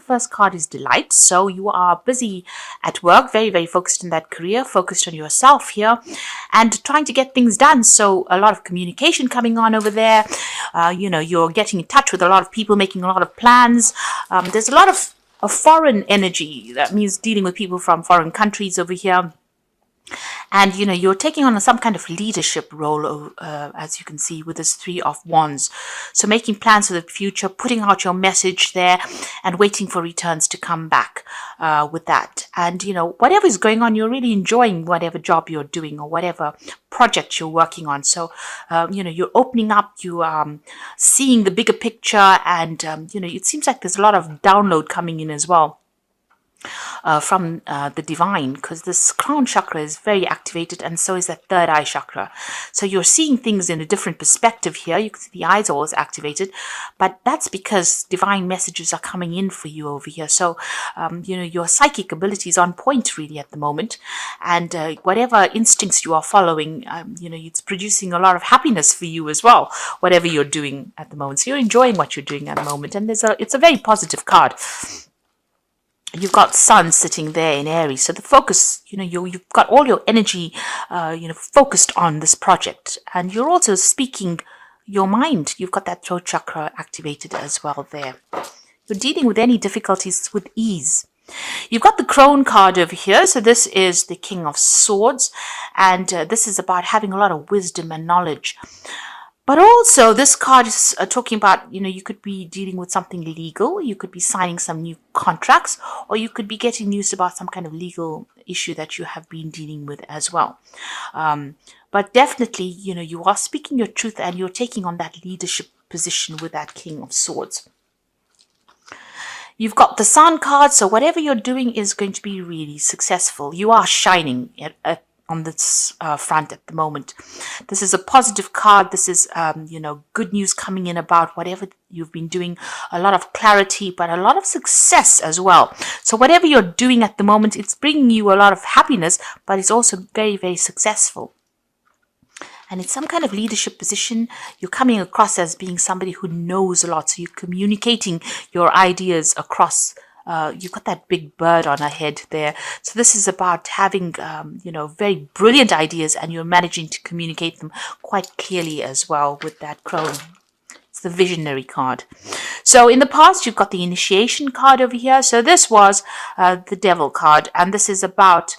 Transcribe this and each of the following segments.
first card is delight. So you are busy at work, very, very focused in that career, focused on yourself here and trying to get things done. So a lot of communication coming on over there. You're getting in touch with a lot of people, making a lot of plans. There's a lot of foreign energy. That means dealing with people from foreign countries over here. And, you're taking on some kind of leadership role, as you can see with this Three of Wands. So making plans for the future, putting out your message there and waiting for returns to come back with that. And, whatever is going on, you're really enjoying whatever job you're doing or whatever project you're working on. So, you're opening up, you seeing the bigger picture and, it seems like there's a lot of download coming in as well. From the divine, because this crown chakra is very activated and so is that third eye chakra. So you're seeing things in a different perspective here. You can see the eyes are always activated, but that's because divine messages are coming in for you over here. So your psychic ability is on point really at the moment, and whatever instincts you are following, it's producing a lot of happiness for you as well, whatever you're doing at the moment. So you're enjoying what you're doing at the moment, and it's a very positive card. You've got Sun sitting there in Aries, so the focus, you've got all your energy, focused on this project, and you're also speaking your mind. You've got that throat chakra activated as well there. You're dealing with any difficulties with ease. You've got the Crone card over here, so this is the King of Swords, and this is about having a lot of wisdom and knowledge. But also, this card is talking about, you could be dealing with something legal, you could be signing some new contracts, or you could be getting news about some kind of legal issue that you have been dealing with as well. But definitely, you are speaking your truth and you're taking on that leadership position with that King of Swords. You've got the Sun card, so whatever you're doing is going to be really successful. You are shining on this front at the moment. This is a positive card. This is, good news coming in about whatever you've been doing. A lot of clarity, but a lot of success as well. So whatever you're doing at the moment, it's bringing you a lot of happiness, but it's also very, very successful. And it's some kind of leadership position. You're coming across as being somebody who knows a lot. So you're communicating your ideas across. You've got that big bird on her head there. So this is about having, very brilliant ideas, and you're managing to communicate them quite clearly as well with that crone. It's the visionary card. So in the past, you've got the initiation card over here. So this was the devil card, and this is about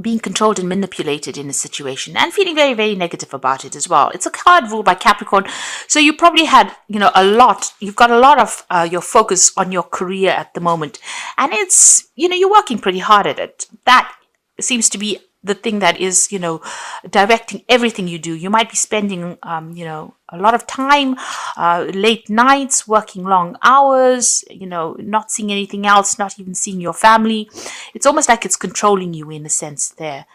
being controlled and manipulated in a situation and feeling very, very negative about it as well. It's a card ruled by Capricorn. So you probably had, you've got a lot of your focus on your career at the moment. And it's, you're working pretty hard at it. That seems to be the thing that is, directing everything you do. You might be spending, a lot of time, late nights, working long hours, not seeing anything else, not even seeing your family. It's almost like it's controlling you in a sense there.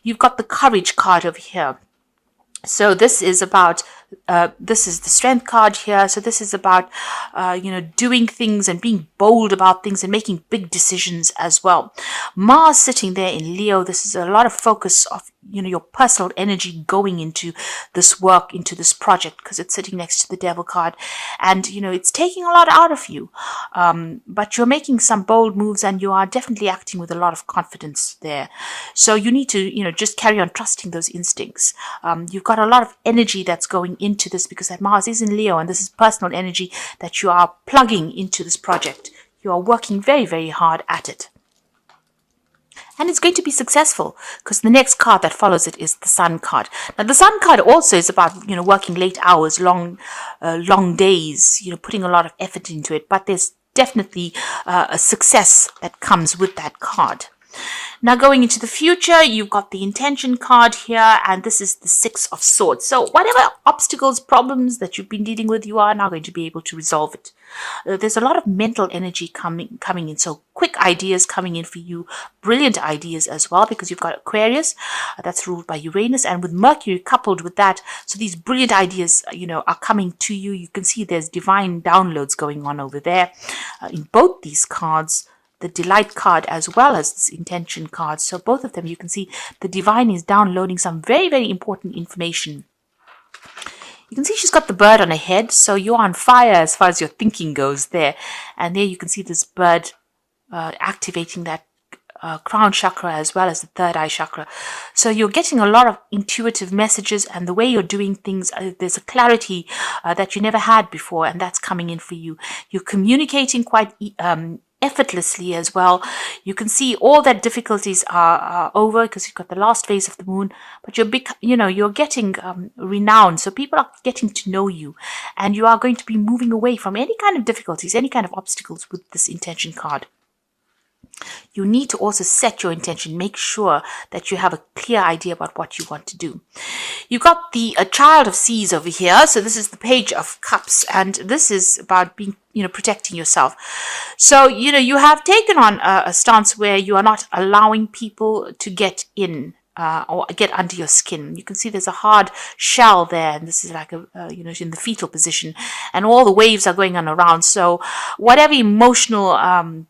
You've got the courage card over here. So this is about, this is the strength card here. So this is about, doing things and being bold about things and making big decisions as well. Mars sitting there in Leo. This is a lot of focus of, your personal energy going into this work, into this project, because it's sitting next to the devil card. And, it's taking a lot out of you. But you're making some bold moves and you are definitely acting with a lot of confidence there. So you need to, just carry on trusting those instincts. You've got a lot of energy that's going into this because that Mars is in Leo, and this is personal energy that you are plugging into this project. You are working very, very hard at it. And it's going to be successful because the next card that follows it is the Sun card. Now, the Sun card also is about, working late hours, long days, putting a lot of effort into it. But there's definitely a success that comes with that card. Now, going into the future, you've got the intention card here, and this is the Six of Swords. So whatever obstacles, problems that you've been dealing with, you are now going to be able to resolve it. There's a lot of mental energy coming in. So quick ideas coming in for you, brilliant ideas as well, because you've got Aquarius that's ruled by Uranus, and with Mercury coupled with that. So these brilliant ideas, are coming to you. You can see there's divine downloads going on over there in both these cards. The delight card as well as this intention card. So both of them, you can see the divine is downloading some very, very important information. You can see she's got the bird on her head, so you're on fire as far as your thinking goes there. And there you can see this bird activating that crown chakra as well as the third eye chakra. So you're getting a lot of intuitive messages, and the way you're doing things, there's a clarity that you never had before, and that's coming in for you. You're communicating quite effortlessly as well. You can see all that difficulties are over because you've got the last phase of the moon, but you're getting renowned. So people are getting to know you, and you are going to be moving away from any kind of difficulties, any kind of obstacles with this intention card. You need to also set your intention. Make sure that you have a clear idea about what you want to do. You've got the Child of Seas over here. So this is the Page of Cups, and this is about being, protecting yourself. So, you have taken on a stance where you are not allowing people to get in or get under your skin. You can see there's a hard shell there, and this is like in the fetal position, and all the waves are going on around. So whatever emotional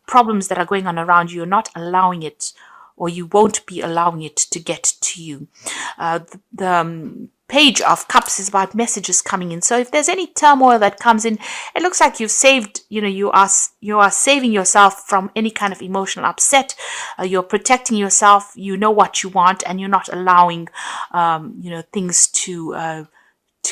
problems that are going on around you, you're not allowing it, or you won't be allowing it to get to you. The Page of Cups is about messages coming in. So if there's any turmoil that comes in, it looks like you've saved, you are saving yourself from any kind of emotional upset. You're protecting yourself. You know what you want, and you're not allowing, things to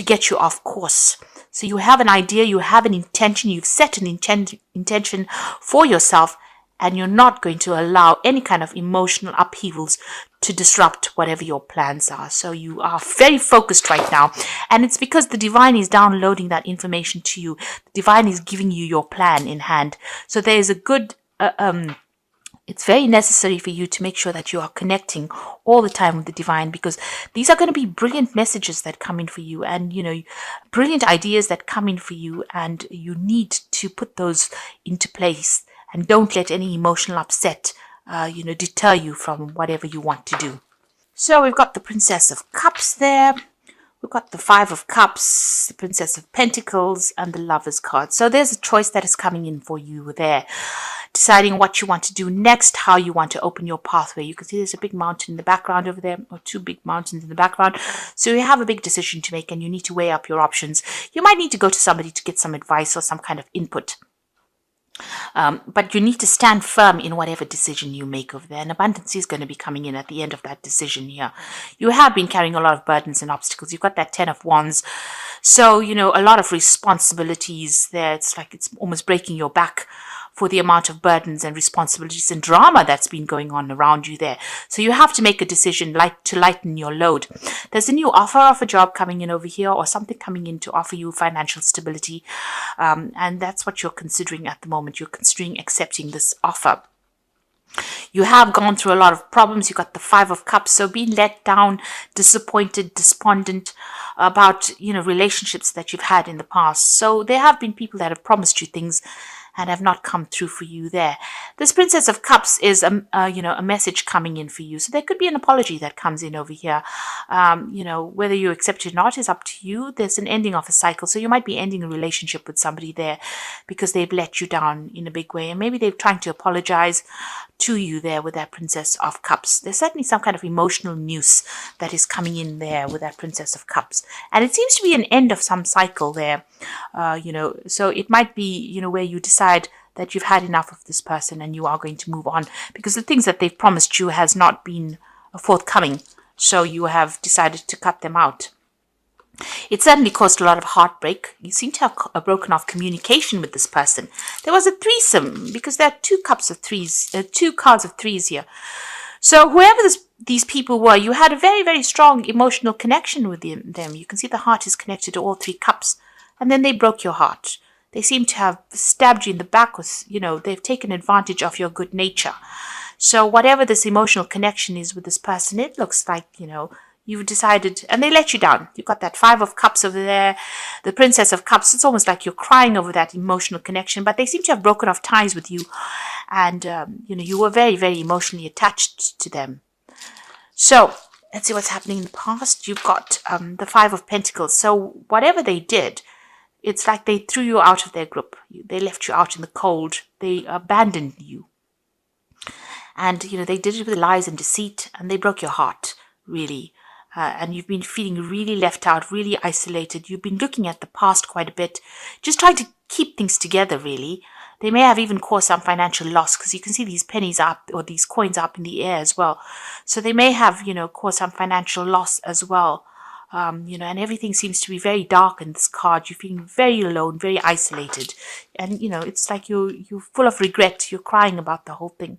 get you off course. So you have an idea, you have an intention, you've set an intention for yourself, and you're not going to allow any kind of emotional upheavals to disrupt whatever your plans are. So you are very focused right now, and it's because the divine is downloading that information to you. The divine is giving you your plan in hand. So there is a good it's very necessary for you to make sure that you are connecting all the time with the divine, because these are going to be brilliant messages that come in for you, and brilliant ideas that come in for you, and you need to put those into place, and don't let any emotional upset deter you from whatever you want to do. So we've got the Princess of Cups there. We've got the Five of Cups, the Princess of Pentacles, and the Lover's card. So there's a choice that is coming in for you there. Deciding what you want to do next, how you want to open your pathway. You can see there's a big mountain in the background over there, or two big mountains in the background. So you have a big decision to make, and you need to weigh up your options. You might need to go to somebody to get some advice or some kind of input. But you need to stand firm in whatever decision you make over there. And abundance is going to be coming in at the end of that decision here. You have been carrying a lot of burdens and obstacles. You've got that 10 of Wands. So, a lot of responsibilities there. It's like it's almost breaking your back for the amount of burdens and responsibilities and drama that's been going on around you there. So you have to make a decision to lighten your load. There's a new offer of a job coming in over here, or something coming in to offer you financial stability. And that's what you're considering at the moment. You're considering accepting this offer. You have gone through a lot of problems. You got the Five of Cups. So being let down, disappointed, despondent about, relationships that you've had in the past. So there have been people that have promised you things and have not come through for you there. This Princess of Cups is a message coming in for you. So there could be an apology that comes in over here. Whether you accept it or not is up to you. There's an ending of a cycle. So you might be ending a relationship with somebody there because they've let you down in a big way. And maybe they're trying to apologize to you there with that Princess of Cups. There's certainly some kind of emotional noose that is coming in there with that Princess of Cups. And it seems to be an end of some cycle there, so it might be, where you decide that you've had enough of this person and you are going to move on because the things that they've promised you has not been forthcoming. So you have decided to cut them out. It certainly caused a lot of heartbreak. You seem to have broken off communication with this person. There was a threesome because there are two cards of threes here. So whoever these people were, you had a very, very strong emotional connection with them. You can see the heart is connected to all three cups, and then they broke your heart. They seem to have stabbed you in the back with, they've taken advantage of your good nature. So whatever this emotional connection is with this person, it looks like, you've decided, and they let you down. You've got that Five of Cups over there, the Princess of Cups. It's almost like you're crying over that emotional connection, but they seem to have broken off ties with you. And, you were very, very emotionally attached to them. So let's see what's happening in the past. You've got the Five of Pentacles. So whatever they did, it's like they threw you out of their group. They left you out in the cold. They abandoned you. And, they did it with lies and deceit, and they broke your heart, really. and you've been feeling really left out, really isolated. You've been looking at the past quite a bit, just trying to keep things together, really. They may have even caused some financial loss because you can see these pennies up or these coins up in the air as well. So they may have, caused some financial loss as well. And everything seems to be very dark in this card. You're feeling very alone, very isolated. And, it's like you're full of regret. You're crying about the whole thing.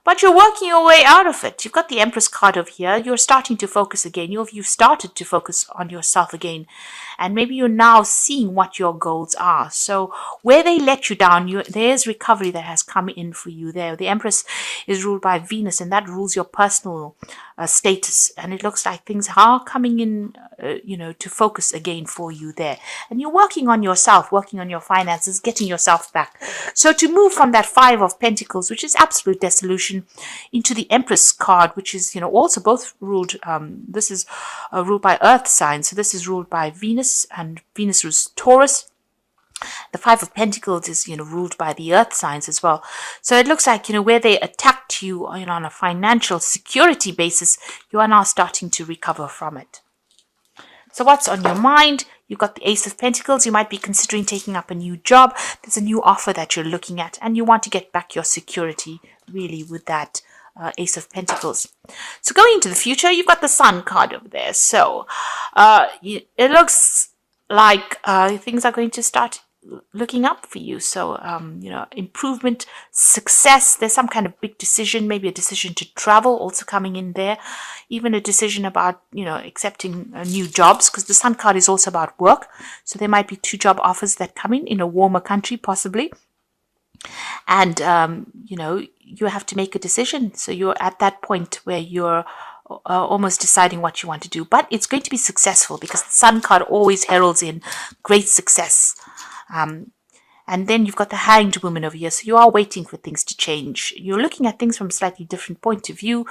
But you're working your way out of it. You've got the Empress card over here. You're starting to focus again. You've started to focus on yourself again. And maybe you're now seeing what your goals are. So where they let you down, there's recovery that has come in for you there. The Empress is ruled by Venus, and that rules your personal status. And it looks like things are coming in, to focus again for you there. And you're working on yourself, working on your finances, getting yourself back. So to move from that Five of Pentacles, which is absolute dissolution, into the Empress card, which is, also both ruled, this is ruled by Earth signs. So this is ruled by Venus, and Venus rules Taurus. The Five of Pentacles is, ruled by the Earth signs as well. So it looks like, where they attacked you, on a financial security basis, you are now starting to recover from it. So what's on your mind? You've got the Ace of Pentacles. You might be considering taking up a new job. There's a new offer that you're looking at, and you want to get back your security, really, with that Ace of Pentacles. So going into the future, you've got the Sun card over there. So it looks like things are going to start looking up for you. So, improvement, success. There's some kind of big decision, maybe a decision to travel also coming in there. Even a decision about, accepting new jobs, because the Sun card is also about work. So there might be 2 job offers that come in a warmer country, possibly. And, you have to make a decision. So you're at that point where you're almost deciding what you want to do. But it's going to be successful because the Sun card always heralds in great success. And then you've got the Hanged Woman over here. So you are waiting for things to change. You're looking at things from a slightly different point of view.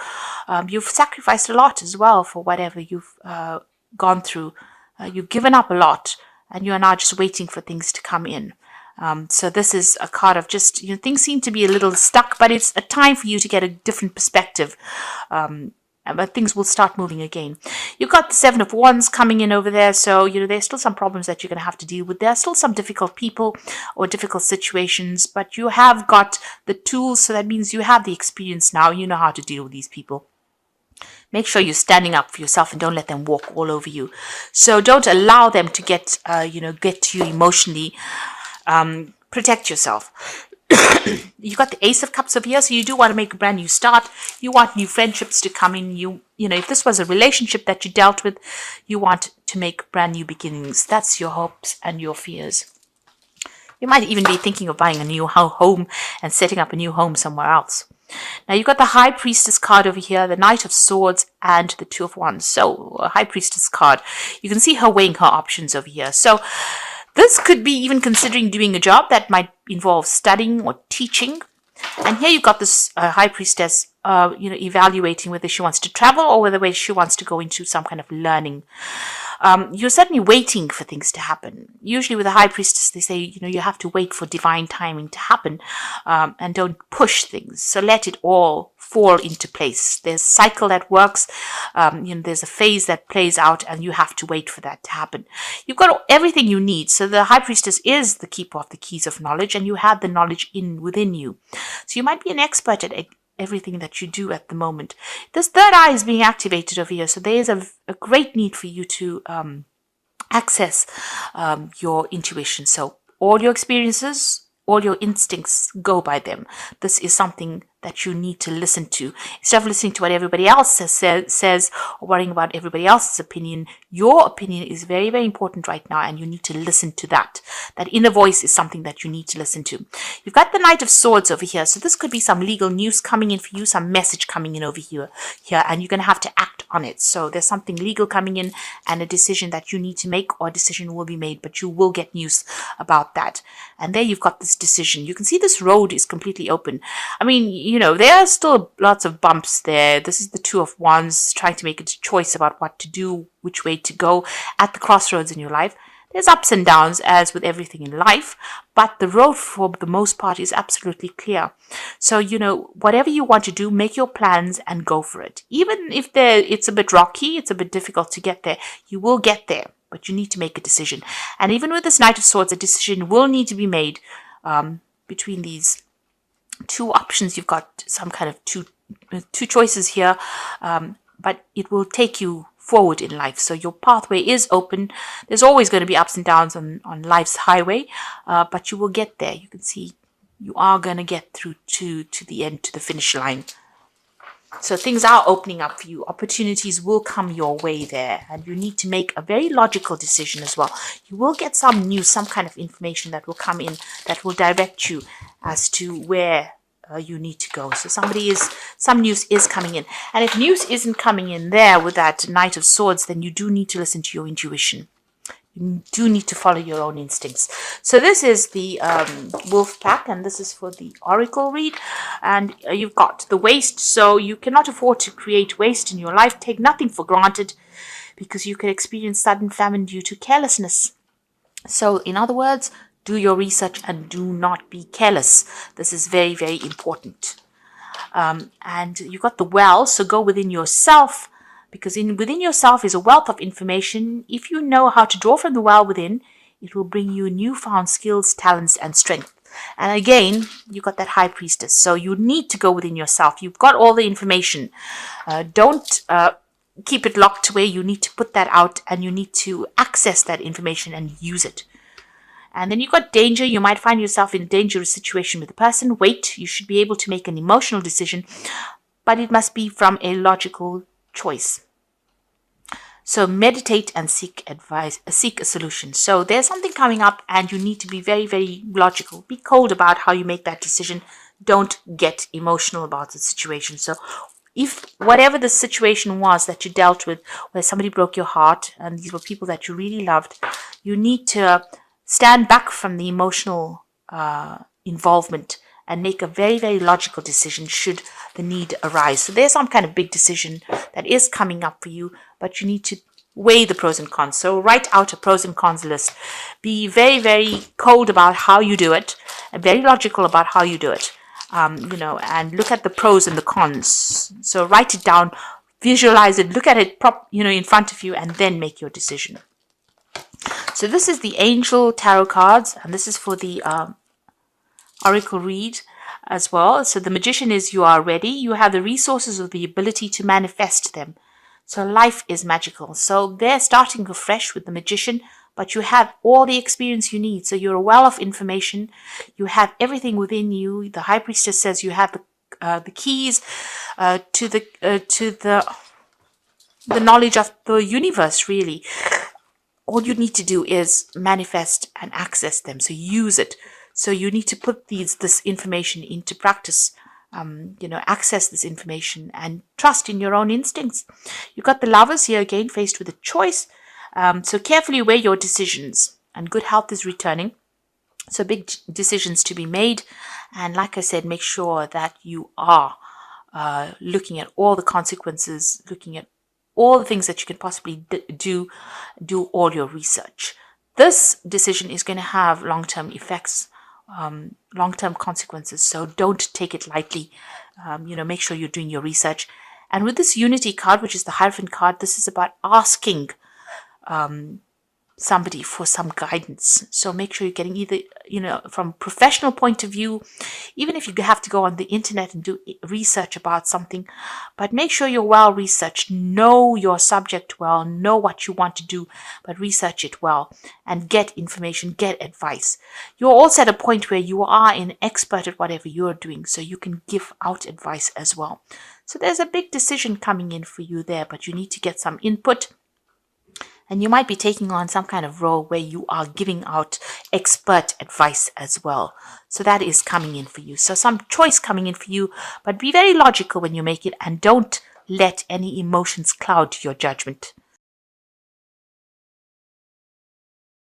You've sacrificed a lot as well for whatever you've gone through. You've given up a lot, and you are now just waiting for things to come in. So this is a card of just, things seem to be a little stuck, but it's a time for you to get a different perspective. But things will start moving again. You've got the Seven of Wands coming in over there. So, there's still some problems that you're going to have to deal with. There are still some difficult people or difficult situations, but you have got the tools. So that means you have the experience now. You know how to deal with these people. Make sure you're standing up for yourself and don't let them walk all over you. So don't allow them to get to you emotionally. Protect yourself. You've got the Ace of Cups over here, so you do want to make a brand new start. You want new friendships to come in. If this was a relationship that you dealt with, you want to make brand new beginnings. That's your hopes and your fears. You might even be thinking of buying a new home and setting up a new home somewhere else. Now you've got the High Priestess card over here, the Knight of Swords, and the Two of Wands. So a High Priestess card. You can see her weighing her options over here. So this could be even considering doing a job that might involve studying or teaching. And here you've got this High Priestess, evaluating whether she wants to travel or whether she wants to go into some kind of learning. You're certainly waiting for things to happen. Usually with a High Priestess, they say, you have to wait for divine timing to happen, and don't push things. So let it all fall into place. There's a cycle that works. There's a phase that plays out, and you have to wait for that to happen. You've got everything you need. So the High Priestess is the keeper of the keys of knowledge, and you have the knowledge within you. So you might be an expert at everything that you do at the moment. This third eye is being activated over here, so there is a great need for you to access your intuition. So all your experiences, all your instincts, go by them. This is something that you need to listen to. Instead of listening to what everybody else says or worrying about everybody else's opinion, your opinion is very, very important right now, and you need to listen to that. That inner voice is something that you need to listen to. You've got the Knight of Swords over here. So this could be some legal news coming in for you, some message coming in over here, and you're going to have to act on it. So there's something legal coming in and a decision that you need to make, or a decision will be made, but you will get news about that. And there you've got this decision. You can see this road is completely open. I mean, there are still lots of bumps there. This is the Two of Wands, trying to make a choice about what to do, which way to go at the crossroads in your life. There's ups and downs as with everything in life, but the road for the most part is absolutely clear. So, whatever you want to do, make your plans and go for it. Even if it's a bit rocky, it's a bit difficult to get there, you will get there, but you need to make a decision. And even with this Knight of Swords, a decision will need to be made between these two options. You've got some kind of two choices here, but it will take you forward in life. So your pathway is open. There's always going to be ups and downs on life's highway, but you will get there. You can see you are going to get through to the end, to the finish line. So things are opening up for you. Opportunities will come your way there, and you need to make a very logical decision as well. You will get some news, some kind of information that will come in that will direct you as to where you need to go. So some news is coming in. And if news isn't coming in there with that Knight of Swords, then you do need to listen to your intuition. You do need to follow your own instincts. So this is the wolf pack, and this is for the oracle read. And you've got the waste. So you cannot afford to create waste in your life. Take nothing for granted, because you could experience sudden famine due to carelessness. So in other words, do your research and do not be careless. This is very, very important. And you've got the well, so go within yourself, because within yourself is a wealth of information. If you know how to draw from the well within, it will bring you newfound skills, talents, and strength. And again, you've got that High Priestess. So you need to go within yourself. You've got all the information. Don't keep it locked away. You need to put that out, and you need to access that information and use it. And then you've got danger. You might find yourself in a dangerous situation with a person. Wait, you should be able to make an emotional decision, but it must be from a logical choice. So meditate and seek advice, seek a solution. So there's something coming up, and you need to be very, very logical. Be cold about how you make that decision. Don't get emotional about the situation. So if whatever the situation was that you dealt with, where somebody broke your heart, and these were people that you really loved, you need to stand back from the emotional involvement and make a very, very logical decision should the need arise. So there's some kind of big decision that is coming up for you, but you need to weigh the pros and cons. So write out a pros and cons list. Be very, very cold about how you do it, and very logical about how you do it. And look at the pros and the cons. So write it down, visualize it, look at it in front of you, and then make your decision. So this is the Angel Tarot cards, and this is for the Oracle read as well. So the Magician is you are ready. You have the resources or the ability to manifest them. So life is magical. So they're starting afresh with the Magician, but you have all the experience you need. So you're a well of information. You have everything within you. The High Priestess says you have the keys to the knowledge of the universe, really. All you need to do is manifest and access them. So use it. So you need to put this information into practice. Access this information and trust in your own instincts. You've got the Lovers here again, faced with a choice. So carefully weigh your decisions, and good health is returning. So big decisions to be made. And like I said, make sure that you are looking at all the consequences, looking at all the things that you can possibly do all your research. This decision is going to have long-term effects, long-term consequences. So don't take it lightly. Make sure you're doing your research. And with this Unity card, which is the Hierophant card, this is about asking somebody for some guidance. So make sure you're getting either, from a professional point of view, even if you have to go on the internet and do research about something, but make sure you're well researched, know your subject well, know what you want to do, but research it well and get information, get advice. You're also at a point where you are an expert at whatever you're doing, so you can give out advice as well. So there's a big decision coming in for you there, but you need to get some input. And you might be taking on some kind of role where you are giving out expert advice as well. So that is coming in for you. So some choice coming in for you, but be very logical when you make it, and don't let any emotions cloud your judgment.